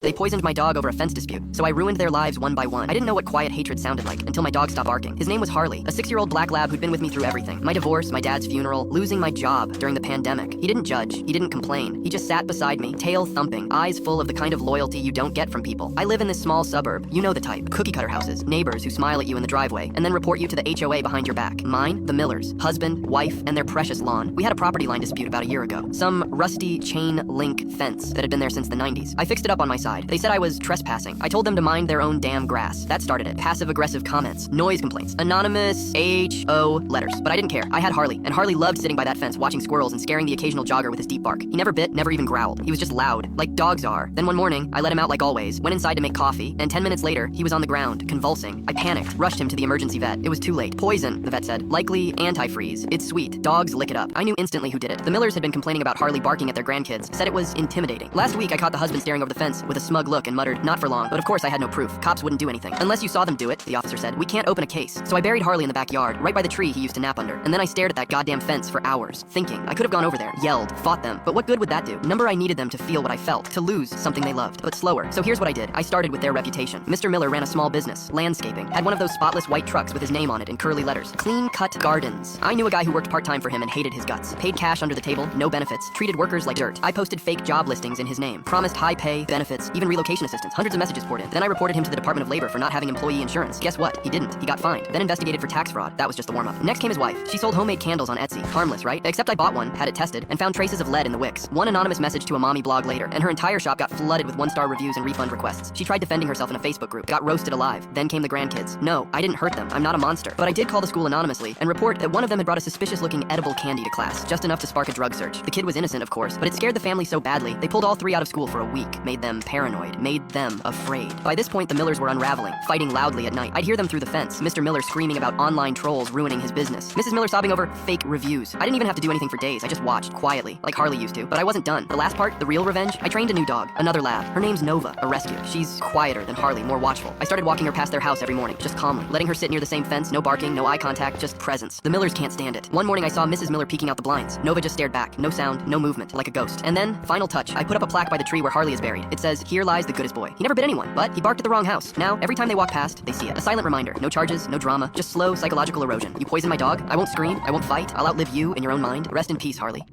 They poisoned my dog over a fence dispute, so I ruined their lives one by one. I didn't know what quiet hatred sounded like until my dog stopped barking. His name was Harley, a 6-year-old black lab who'd been with me through everything. My divorce, my dad's funeral, losing my job during the pandemic. He didn't judge, he didn't complain. He just sat beside me, tail thumping, eyes full of the kind of loyalty you don't get from people. I live in this small suburb, you know the type. Cookie cutter houses, neighbors who smile at you in the driveway, and then report you to the HOA behind your back. Mine, the Millers, husband, wife, and their precious lawn. We had a property line dispute about a year ago. Some rusty chain link fence that had been there since the 90s. I fixed it up on my side. They said I was trespassing. I told them to mind their own damn grass. That started it. Passive-aggressive comments, noise complaints, anonymous HO letters. But I didn't care. I had Harley, and Harley loved sitting by that fence watching squirrels and scaring the occasional jogger with his deep bark. He never bit, never even growled. He was just loud, like dogs are. Then one morning, I let him out like always, went inside to make coffee, and 10 minutes later, he was on the ground, convulsing. I panicked, rushed him to the emergency vet. It was too late. Poison, the vet said. Likely antifreeze. It's sweet. Dogs lick it up. I knew instantly who did it. The Millers had been complaining about Harley barking at their grandkids, said it was intimidating. Last week, I caught the husband staring over the fence with a smug look and muttered, "Not for long," but of course I had no proof. Cops wouldn't do anything. "Unless you saw them do it," the officer said, "we can't open a case." So I buried Harley in the backyard, right by the tree he used to nap under, and then I stared at that goddamn fence for hours, thinking. I could have gone over there, yelled, fought them, but what good would that do? Remember, I needed them to feel what I felt, to lose something they loved, but slower. So here's what I did. I started with their reputation. Mr. Miller ran a small business, landscaping, had one of those spotless white trucks with his name on it in curly letters. Clean Cut Gardens. I knew a guy who worked part-time for him and hated his guts. Paid cash under the table, no benefits, treated workers like dirt. I posted fake job listings in his name, promised high pay, benefits, even relocation assistance. Hundreds of messages poured in. Then I reported him to the Department of Labor for not having employee insurance. Guess what? He didn't. He got fined. Then investigated for tax fraud. That was just the warm-up. Next came his wife. She sold homemade candles on Etsy. Harmless, right? Except I bought one, had it tested, and found traces of lead in the wicks. One anonymous message to a mommy blog later, and her entire shop got flooded with one-star reviews and refund requests. She tried defending herself in a Facebook group, got roasted alive. Then came the grandkids. No, I didn't hurt them. I'm not a monster. But I did call the school anonymously and report that one of them had brought a suspicious-looking edible candy to class, just enough to spark a drug search. The kid was innocent, of course, but it scared the family so badly, they pulled all 3 out of school for a week, made them paranoid, made them afraid. By this point, the Millers were unraveling, fighting loudly at night. I'd hear them through the fence, Mr. Miller screaming about online trolls ruining his business, Mrs. Miller sobbing over fake reviews. I didn't even have to do anything for days. I just watched, quietly, like Harley used to. But I wasn't done. The last part, the real revenge, I trained a new dog, another lab. Her name's Nova, a rescue. She's quieter than Harley, more watchful. I started walking her past their house every morning, just calmly, letting her sit near the same fence, no barking, no eye contact, just presence. The Millers can't stand it. One morning I saw Mrs. Miller peeking out the blinds. Nova just stared back, no sound, no movement, like a ghost. And then, final touch, I put up a plaque by the tree where Harley is buried. It says, "Here lies the goodest boy." He never bit anyone, but he barked at the wrong house. Now, every time they walk past, they see it. A silent reminder. No charges, no drama, just slow psychological erosion. You poison my dog, I won't scream, I won't fight, I'll outlive you in your own mind. Rest in peace, Harley.